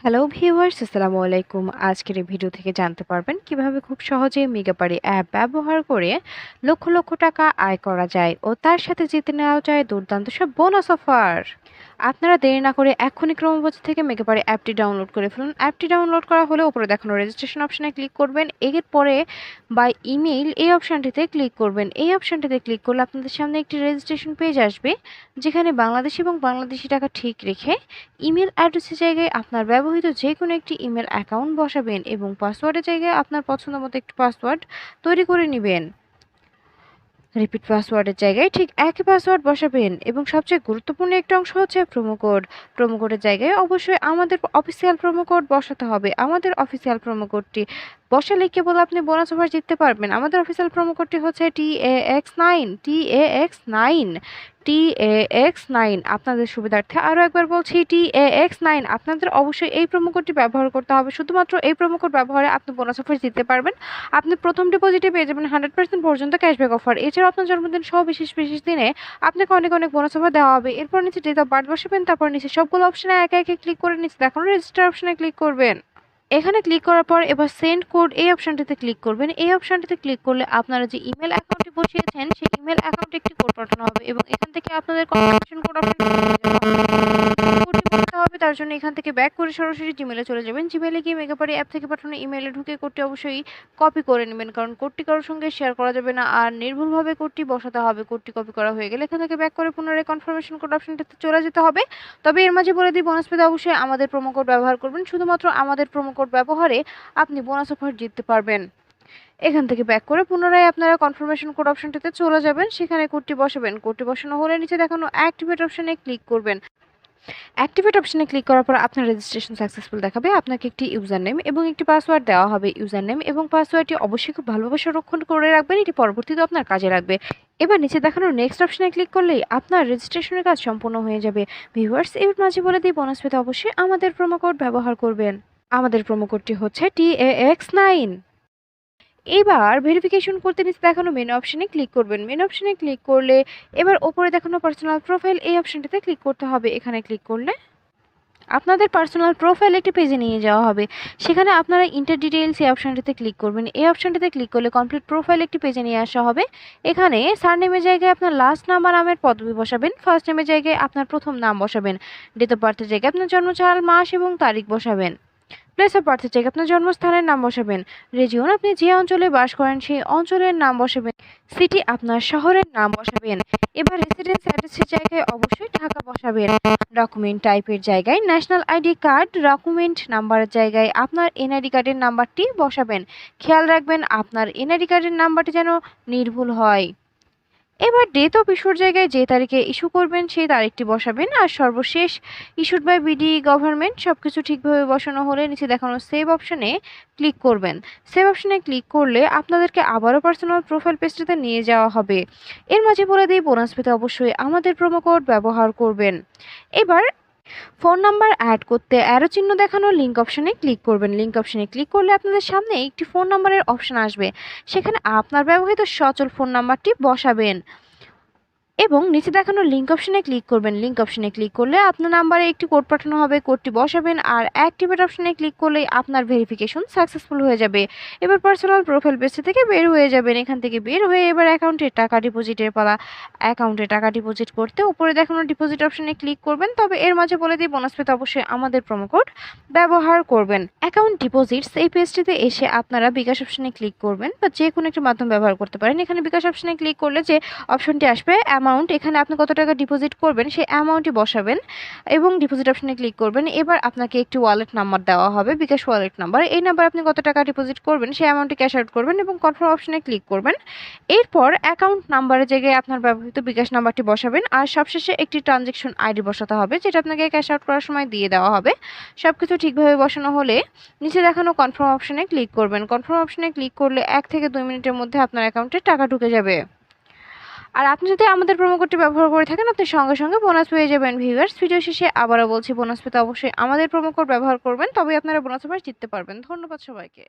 Hello viewers, আসসালামু আলাইকুম। আজকের এই ভিডিও থেকে জানতে পারবেন কিভাবে খুব সহজে মেগাপারি অ্যাপ ব্যবহার করে লক্ষ লক্ষ টাকা আয় করা যায় ও তার সাথে জিতে নেওয়া যায় দুর্দান্ত সব বোনাস অফার। আপনারা দেরি না করে এক্ষুনি ক্রমবাজার থেকে মেগাপারি অ্যাপটি ডাউনলোড করে ফেলুন। অ্যাপটি ডাউনলোড করা হলে উপরে দেখানো রেজিস্ট্রেশন অপশনে ক্লিক করবেন। এরপরে বাই ইমেইল এই অপশনটিতে ক্লিক করবেন। এই অপশনটিতে ক্লিক করলে আপনাদের সামনে একটি রেজিস্ট্রেশন পেজ আসবে, যেখানে বাংলাদেশি এবং বাংলাদেশি টাকা ঠিক রেখে ইমেল অ্যাড্রেসের জায়গায় আপনার ব্যবহৃত যে কোনো একটি ইমেল অ্যাকাউন্ট বসাবেন এবং পাসওয়ার্ডের জায়গায় আপনার পছন্দ মতো একটি পাসওয়ার্ড তৈরি করে নেবেন। রিপিট পাসওয়ার্ডের জায়গায় ঠিক একই পাসওয়ার্ড বসাবেন এবং সবচেয়ে গুরুত্বপূর্ণ একটা অংশ হচ্ছে প্রোমো কোড। প্রোমো কোডের জায়গায় অবশ্যই আমাদের অফিসিয়াল প্রোমো কোড বসাতে হবে। আমাদের অফিসিয়াল প্রোমো কোডটি বসালে কেবল আপনি বোনাস অফার জিততে পারবেন। আমাদের অফিসিয়াল প্রোমো কোডটি হচ্ছে TAX9 TAX9 TAX9। আপনাদের সুবিধার্থে আরও একবার বলছি, TAX9। আপনাদের অবশ্যই এই প্রোমো কোডটি ব্যবহার করতে হবে। শুধুমাত্র এই প্রোমো কোড ব্যবহারে আপনি বোনাস অফার জিততে পারবেন। আপনি প্রথম ডিপোজিটে পেয়ে যাবেন 100% পর্যন্ত ক্যাশব্যাক অফার। এছাড়াও আপনার জন্মদিন সহ বিশেষ বিশেষ দিনে আপনাকে অনেক অনেক বোনাস অফার দেওয়া হবে। এরপর নিচে ডেট অফ বার্থ বসাবেন, তারপর নিচে সবগুলো অপশনে একে একে ক্লিক করে নিচে দেখানো রেজিস্টার অপশনে ক্লিক করবেন। এখানে ক্লিক করার পর এবার সেন্ড কোড এই অপশনটিতে ক্লিক করবেন। এই অপশনটিতে ক্লিক করলে আপনারা যে ইমেল অ্যাকাউন্টটি বসিয়েছেন সেই ইমেল অ্যাকাউন্টে একটি কোড পাঠানো হবে এবং এখান থেকে আপনাদের কনফার্মেশন কোড অপশন কোডটি বলতে হবে। তার জন্য এখান থেকে ব্যাক করে সরাসরি জিমেলে চলে যাবেন। জিমেলে গিয়ে মেগাপারি অ্যাপ থেকে পাঠানো ইমেলে ঢুকে কোডটি অবশ্যই কপি করে নেবেন, কারণ কোডটি কারোর সঙ্গে শেয়ার করা যাবে না আর নির্ভুলভাবে কোডটি বসাতে হবে। কোডটি কপি করা হয়ে গেলে এখান থেকে ব্যাক করে পুনরায় কনফার্মেশন কোড অপশনটিতে চলে যেতে হবে। তবে এর মাঝে বলে দিই, বোনাস পেতে অবশ্যই আমাদের প্রোমো কোড ব্যবহার করবেন। শুধুমাত্র আমাদের প্রোমো কোড ব্যবহারে আপনি বোনাস অফার জিততে পারবেন। এখান থেকে ব্যাক করে পুনরায় আপনারা কনফার্মেশন কোড অপশনটিতে চলে যাবেন, সেখানে কোডটি বসাবেন। কোডটি বসানো হলে নিচে দেখানো অ্যাক্টিভেট অপশনে ক্লিক করবেন। অ্যাক্টিভেট অপশনে ক্লিক করার পর আপনার রেজিস্ট্রেশন সাকসেসফুল দেখাবে। আপনাকে একটি ইউজার নেম এবং একটি পাসওয়ার্ড দেওয়া হবে। ইউজার নেম এবং পাসওয়ার্ডটি অবশ্যই খুব ভালোভাবে সংরক্ষণ করে রাখবেন, এটি পরবর্তীতে আপনার কাজে লাগবে। এবার নিচে দেখানো নেক্সট অপশনে ক্লিক করলেই আপনার রেজিস্ট্রেশনের কাজ সম্পূর্ণ হয়ে যাবে। ভিউয়ার্স, এর মাঝে বলে দিই, বোনাস পেতে অবশ্যই আমাদের প্রোমো কোড ব্যবহার করবেন। আমাদের প্রোমো কোডটি হচ্ছে TAX9। এবার ভেরিফিকেশন করতে নিচে দেখানো মেনু অপশনে ক্লিক করবেন। মেনু অপশনে ক্লিক করলে এবার ওপরে দেখানো পার্সোনাল প্রোফাইল এই অপশনটিতে ক্লিক করতে হবে। এখানে ক্লিক করলে আপনাদের পার্সোনাল প্রোফাইল একটি পেজে নিয়ে যাওয়া হবে। সেখানে আপনারা ইন্টার ডিটেইলস এই অপশনটিতে ক্লিক করবেন। এই অপশনটিতে ক্লিক করলে কমপ্লিট প্রোফাইল একটি পেজে নিয়ে আসা হবে। এখানে সারনেমের জায়গায় আপনার লাস্ট নাম আর নামের পদবি বসাবেন। ফার্স্ট নেমের জায়গায় আপনার প্রথম নাম বসাবেন। ডেট অফ বার্থের জায়গায় আপনার জন্মসাল, মাস এবং তারিখ বসাবেন। প্লেস অফ বার্থের জায়গায় আপনার জন্মস্থানের নাম বসাবেন। রিজিয়ন, আপনি যে অঞ্চলে বাস করেন সেই অঞ্চলের নাম বসাবেন। সিটি, আপনার শহরের নাম বসাবেন। এবার রেসিডেন্স অ্যাড্রেসের জায়গায় অবশ্যই ঢাকা বসাবেন। ডকুমেন্ট টাইপের জায়গায় ন্যাশনাল আইডি কার্ড, ডকুমেন্ট নাম্বারের জায়গায় আপনার এনআইডি কার্ডের নাম্বারটি বসাবেন। খেয়াল রাখবেন আপনার এনআইডি কার্ডের নাম্বারটি যেন নির্ভুল হয়। এবার ডেট অফ ইস্যুর জায়গায় যে তারিখে ইস্যু করবেন সেই তারিখটি বসাবেন। আর সর্বশেষ ইস্যুড বাই বিডি গভর্নমেন্ট। সব কিছু ঠিকভাবে বসানো হলে নিচে দেখানো সেভ অপশনে ক্লিক করবেন। সেভ অপশনে ক্লিক করলে আপনাদেরকে আবারও পার্সোনাল প্রোফাইল পেজটিতে নিয়ে যাওয়া হবে। এর মাঝে বলে দিই, বোনাস পেতে অবশ্যই আমাদের প্রোমো কোড ব্যবহার করবেন। এবার ফোন নাম্বার অ্যাড করতে অ্যারো চিহ্ন দেখানো লিঙ্ক অপশনে ক্লিক করবেন। লিঙ্ক অপশনে ক্লিক করলে আপনাদের সামনে একটি ফোন নাম্বারের অপশন আসবে। সেখানে আপনার ব্যবহৃত সচল ফোন নাম্বারটি বসাবেন এবং নিচে দেখানো লিঙ্ক অপশনে ক্লিক করবেন। লিঙ্ক অপশনে ক্লিক করলে আপনার নাম্বারে একটি কোড পাঠানো হবে। কোডটি বসাবেন আর অ্যাক্টিভেট অপশনে ক্লিক করলেই আপনার ভেরিফিকেশন সাকসেসফুল হয়ে যাবে। এবার পার্সোনাল প্রোফাইল পেজ থেকে বের হয়ে যাবেন। এখান থেকে বের হয়ে এবার অ্যাকাউন্টে টাকা ডিপোজিটের পালা। অ্যাকাউন্টে টাকা ডিপোজিট করতে উপরে দেখানো ডিপোজিট অপশনে ক্লিক করবেন। তবে এর মাঝে বলে দিই, বোনাস পেতে অবশ্যই আমাদের প্রোমো কোড ব্যবহার করবেন। অ্যাকাউন্ট ডিপোজিটস এই পেজটিতে এসে আপনারা বিকাশ অপশনে ক্লিক করবেন বা যে কোনো একটি মাধ্যম ব্যবহার করতে পারেন। এখানে বিকাশ অপশনে ক্লিক করলে যে অপশনটি আসবে অ্যামাউন্ট, এখানে আপনি কত টাকা ডিপোজিট করবেন সেই অ্যামাউন্টটি বসাবেন এবং ডিপোজিট অপশনে ক্লিক করবেন। এবার আপনাকে একটি ওয়ালেট নাম্বার দেওয়া হবে, বিকাশ ওয়ালেট নাম্বার। এই নাম্বার আপনি কত টাকা ডিপোজিট করবেন সেই অ্যামাউন্টটি ক্যাশ আউট করবেন এবং কনফার্ম অপশনে ক্লিক করবেন। এরপর অ্যাকাউন্ট নাম্বারের জায়গায় আপনার ব্যবহৃত বিকাশ নাম্বারটি বসাবেন আর সবশেষে একটি ট্রানজ্যাকশন আইডি বসাতে হবে, যেটা আপনাকে ক্যাশ আউট করার সময় দিয়ে দেওয়া হবে। সব কিছু ঠিকভাবে বসানো হলে নিচে দেখানো কনফার্ম অপশনে ক্লিক করবেন। কনফার্ম অপশনে ক্লিক করলে 1 থেকে 2 মিনিটের মধ্যে আপনার অ্যাকাউন্টে টাকা ঢুকে যাবে। আর আপনি যদি আমাদের প্রোমো কোডটি ব্যবহার করে থাকেন, আপনি সঙ্গে সঙ্গে বোনাস পেয়ে যাবেন। ভিউয়ার্স, ভিডিও শেষে আবারও বলছি, বোনাস পেতে অবশ্যই আমাদের প্রোমো কোড ব্যবহার করবেন, তবেই আপনারা বোনাস অফার জিততে পারবেন। ধন্যবাদ সবাইকে।